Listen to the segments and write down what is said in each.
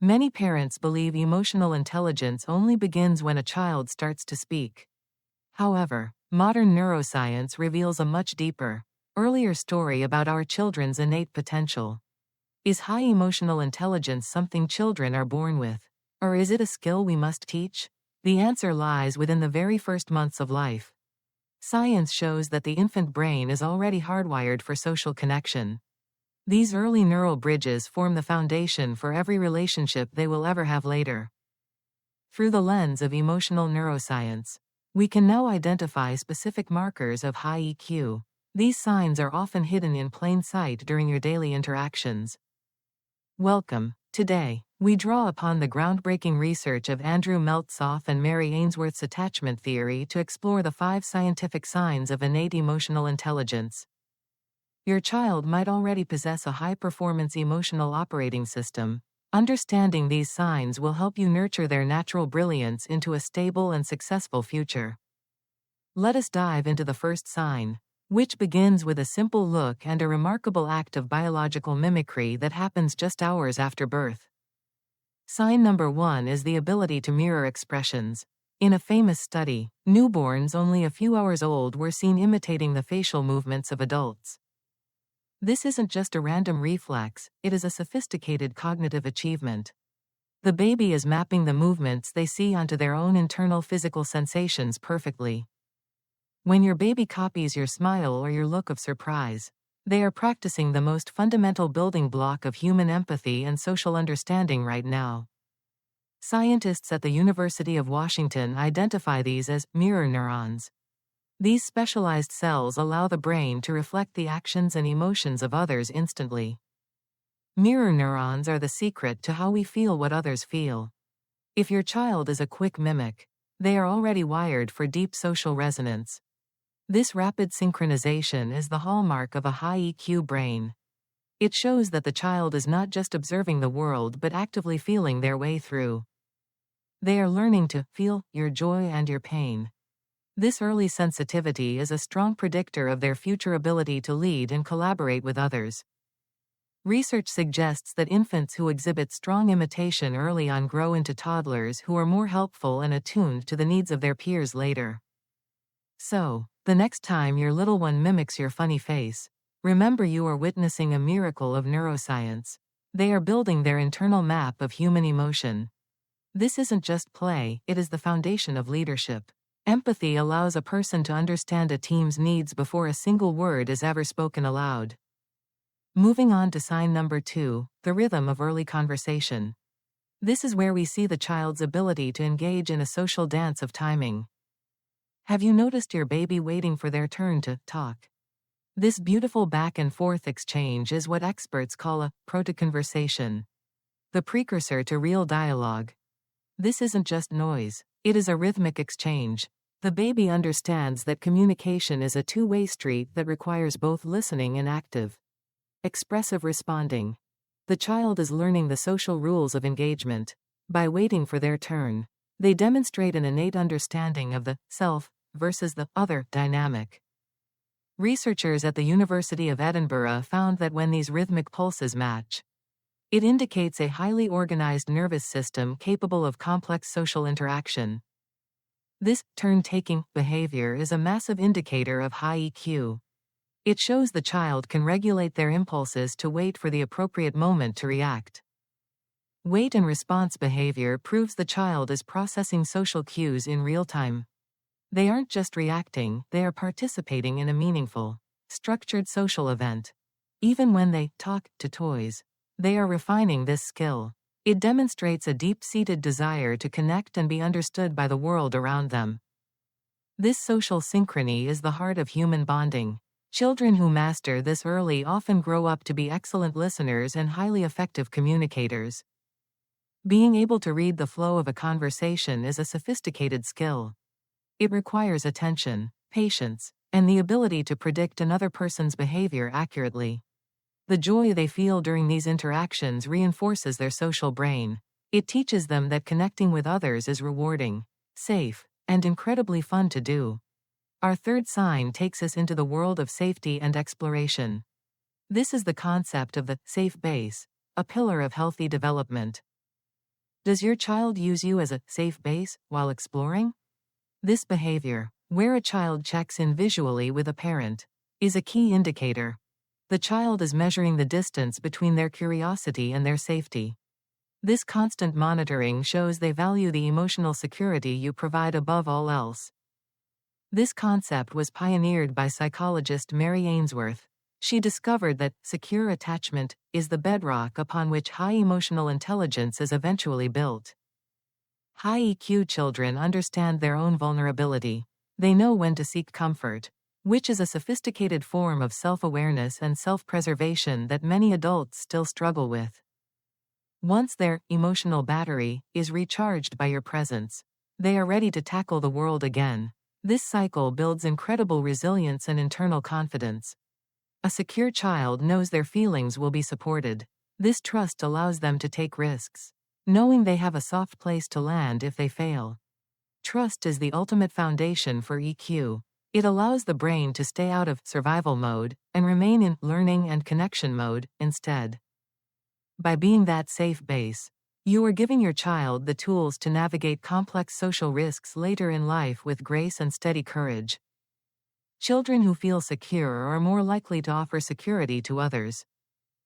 Many parents believe emotional intelligence only begins when a child starts to speak. However, modern neuroscience reveals a much deeper, earlier story about our children's innate potential. Is high emotional intelligence something children are born with? Or is it a skill we must teach? The answer lies within the very first months of life. Science shows that the infant brain is already hardwired for social connection. These early neural bridges form the foundation for every relationship they will ever have later. Through the lens of emotional neuroscience, we can now identify specific markers of high EQ. These signs are often hidden in plain sight during your daily interactions. Welcome. Today, we draw upon the groundbreaking research of Andrew Meltzoff and Mary Ainsworth's attachment theory to explore the 5 scientific signs of innate emotional intelligence. Your child might already possess a high-performance emotional operating system. Understanding these signs will help you nurture their natural brilliance into a stable and successful future. Let us dive into the first sign, which begins with a simple look and a remarkable act of biological mimicry that happens just hours after birth. Sign number 1 is the ability to mirror expressions. In a famous study, newborns only a few hours old were seen imitating the facial movements of adults. This isn't just a random reflex, it is a sophisticated cognitive achievement. The baby is mapping the movements they see onto their own internal physical sensations perfectly. When your baby copies your smile or your look of surprise, they are practicing the most fundamental building block of human empathy and social understanding right now. Scientists at the University of Washington identify these as mirror neurons. These specialized cells allow the brain to reflect the actions and emotions of others instantly. Mirror neurons are the secret to how we feel what others feel. If your child is a quick mimic, they are already wired for deep social resonance. This rapid synchronization is the hallmark of a high EQ brain. It shows that the child is not just observing the world but actively feeling their way through. They are learning to feel your joy and your pain. This early sensitivity is a strong predictor of their future ability to lead and collaborate with others. Research suggests that infants who exhibit strong imitation early on grow into toddlers who are more helpful and attuned to the needs of their peers later. So, the next time your little one mimics your funny face, remember you are witnessing a miracle of neuroscience. They are building their internal map of human emotion. This isn't just play, it is the foundation of leadership. Empathy allows a person to understand a team's needs before a single word is ever spoken aloud. Moving on to sign number 2, the rhythm of early conversation. This is where we see the child's ability to engage in a social dance of timing. Have you noticed your baby waiting for their turn to talk? This beautiful back and forth exchange is what experts call a proto-conversation, the precursor to real dialogue. This isn't just noise, it is a rhythmic exchange. The baby understands that communication is a two-way street that requires both listening and active, expressive responding. The child is learning the social rules of engagement. By waiting for their turn, they demonstrate an innate understanding of the self versus the other dynamic. Researchers at the University of Edinburgh found that when these rhythmic pulses match, it indicates a highly organized nervous system capable of complex social interaction. This turn-taking behavior is a massive indicator of high EQ. It shows the child can regulate their impulses to wait for the appropriate moment to react. Wait and response behavior proves the child is processing social cues in real time. They aren't just reacting, they are participating in a meaningful, structured social event. Even when they talk to toys, they are refining this skill. It demonstrates a deep-seated desire to connect and be understood by the world around them. This social synchrony is the heart of human bonding. Children who master this early often grow up to be excellent listeners and highly effective communicators. Being able to read the flow of a conversation is a sophisticated skill. It requires attention, patience, and the ability to predict another person's behavior accurately. The joy they feel during these interactions reinforces their social brain. It teaches them that connecting with others is rewarding, safe, and incredibly fun to do. Our third sign takes us into the world of safety and exploration. This is the concept of the safe base, a pillar of healthy development. Does your child use you as a safe base while exploring? This behavior, where a child checks in visually with a parent, is a key indicator. The child is measuring the distance between their curiosity and their safety. This constant monitoring shows they value the emotional security you provide above all else. This concept was pioneered by psychologist Mary Ainsworth. She discovered that secure attachment is the bedrock upon which high emotional intelligence is eventually built. High EQ children understand their own vulnerability. They know when to seek comfort, which is a sophisticated form of self-awareness and self-preservation that many adults still struggle with. Once their emotional battery is recharged by your presence, they are ready to tackle the world again. This cycle builds incredible resilience and internal confidence. A secure child knows their feelings will be supported. This trust allows them to take risks, knowing they have a soft place to land if they fail. Trust is the ultimate foundation for EQ. It allows the brain to stay out of survival mode and remain in learning and connection mode instead. By being that safe base, you are giving your child the tools to navigate complex social risks later in life with grace and steady courage. Children who feel secure are more likely to offer security to others.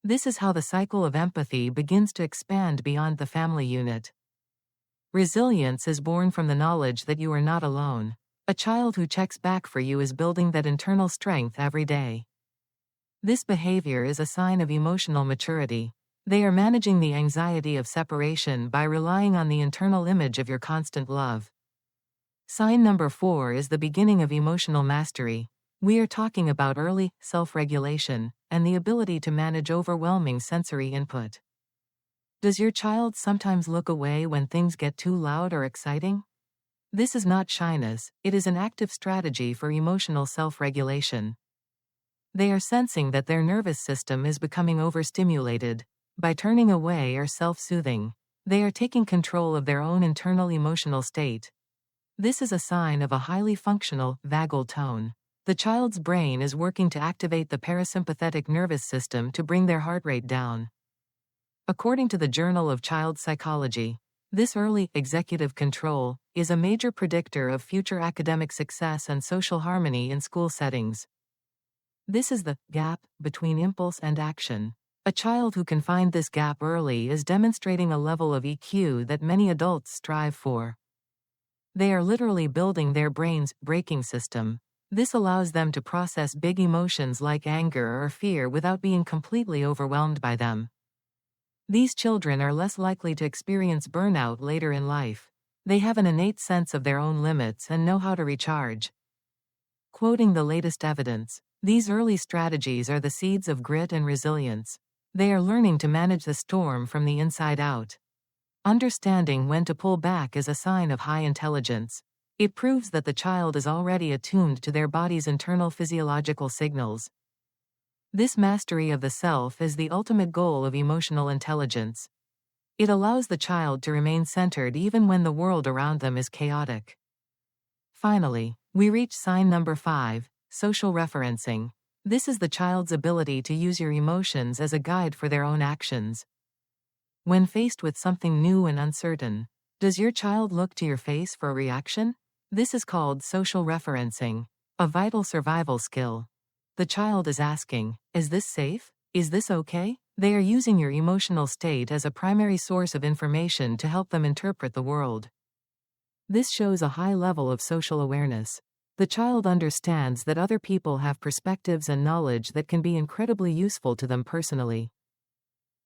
This is how the cycle of empathy begins to expand beyond the family unit. Resilience is born from the knowledge that you are not alone. A child who checks back for you is building that internal strength every day. This behavior is a sign of emotional maturity. They are managing the anxiety of separation by relying on the internal image of your constant love. Sign number 4 is the beginning of emotional mastery. We are talking about early self-regulation and the ability to manage overwhelming sensory input. Does your child sometimes look away when things get too loud or exciting? This is not shyness, it is an active strategy for emotional self-regulation. They are sensing that their nervous system is becoming overstimulated. By turning away or self-soothing, they are taking control of their own internal emotional state. This is a sign of a highly functional, vagal tone. The child's brain is working to activate the parasympathetic nervous system to bring their heart rate down. According to the Journal of Child Psychology, this early executive control is a major predictor of future academic success and social harmony in school settings. This is the gap between impulse and action. A child who can find this gap early is demonstrating a level of EQ that many adults strive for. They are literally building their brain's braking system. This allows them to process big emotions like anger or fear without being completely overwhelmed by them. These children are less likely to experience burnout later in life. They have an innate sense of their own limits and know how to recharge. Quoting the latest evidence, these early strategies are the seeds of grit and resilience. They are learning to manage the storm from the inside out. Understanding when to pull back is a sign of high intelligence. It proves that the child is already attuned to their body's internal physiological signals. This mastery of the self is the ultimate goal of emotional intelligence. It allows the child to remain centered even when the world around them is chaotic. Finally, we reach sign number 5, social referencing. This is the child's ability to use your emotions as a guide for their own actions. When faced with something new and uncertain, does your child look to your face for a reaction? This is called social referencing, a vital survival skill. The child is asking, "Is this safe? Is this okay?" They are using your emotional state as a primary source of information to help them interpret the world. This shows a high level of social awareness. The child understands that other people have perspectives and knowledge that can be incredibly useful to them personally.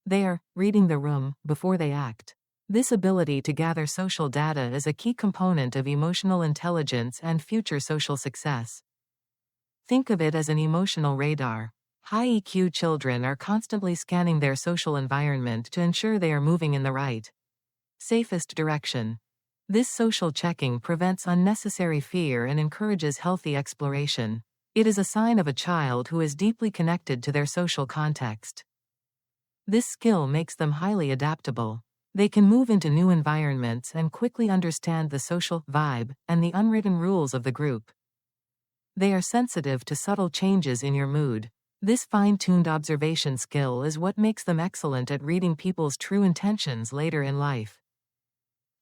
They are reading the room before they act. This ability to gather social data is a key component of emotional intelligence and future social success. Think of it as an emotional radar. High EQ children are constantly scanning their social environment to ensure they are moving in the right, safest direction. This social checking prevents unnecessary fear and encourages healthy exploration. It is a sign of a child who is deeply connected to their social context. This skill makes them highly adaptable. They can move into new environments and quickly understand the social vibe and the unwritten rules of the group. They are sensitive to subtle changes in your mood. This fine-tuned observation skill is what makes them excellent at reading people's true intentions later in life.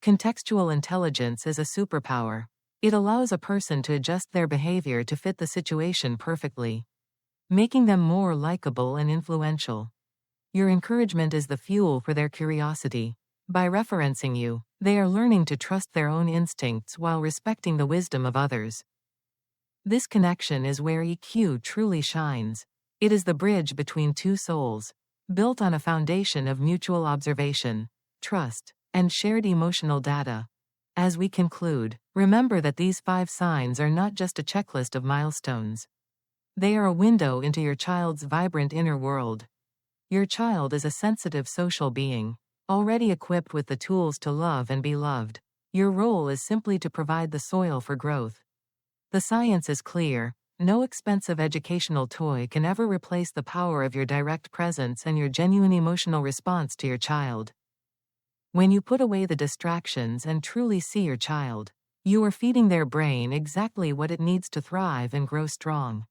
Contextual intelligence is a superpower. It allows a person to adjust their behavior to fit the situation perfectly, making them more likable and influential. Your encouragement is the fuel for their curiosity. By referencing you, they are learning to trust their own instincts while respecting the wisdom of others. This connection is where EQ truly shines. It is the bridge between two souls, built on a foundation of mutual observation, trust, and shared emotional data. As we conclude, remember that these 5 signs are not just a checklist of milestones. They are a window into your child's vibrant inner world. Your child is a sensitive social being, already equipped with the tools to love and be loved. Your role is simply to provide the soil for growth. The science is clear. No expensive educational toy can ever replace the power of your direct presence and your genuine emotional response to your child. When you put away the distractions and truly see your child, you are feeding their brain exactly what it needs to thrive and grow strong.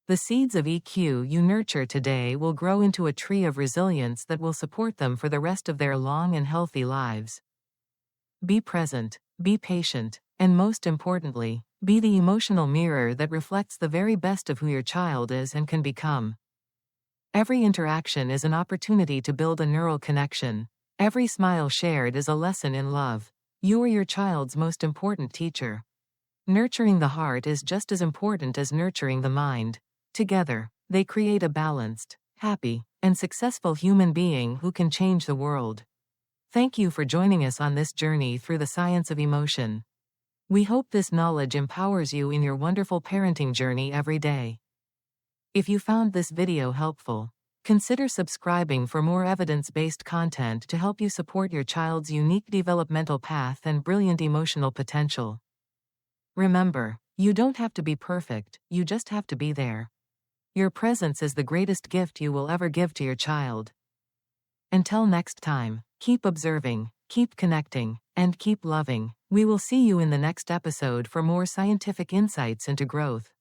The seeds of EQ you nurture today will grow into a tree of resilience that will support them for the rest of their long and healthy lives. Be present, be patient, and most importantly, be the emotional mirror that reflects the very best of who your child is and can become. Every interaction is an opportunity to build a neural connection. Every smile shared is a lesson in love. You are your child's most important teacher. Nurturing the heart is just as important as nurturing the mind. Together, they create a balanced, happy, and successful human being who can change the world. Thank you for joining us on this journey through the science of emotion. We hope this knowledge empowers you in your wonderful parenting journey every day. If you found this video helpful, consider subscribing for more evidence-based content to help you support your child's unique developmental path and brilliant emotional potential. Remember, you don't have to be perfect, you just have to be there. Your presence is the greatest gift you will ever give to your child. Until next time, keep observing, keep connecting, and keep loving. We will see you in the next episode for more scientific insights into growth.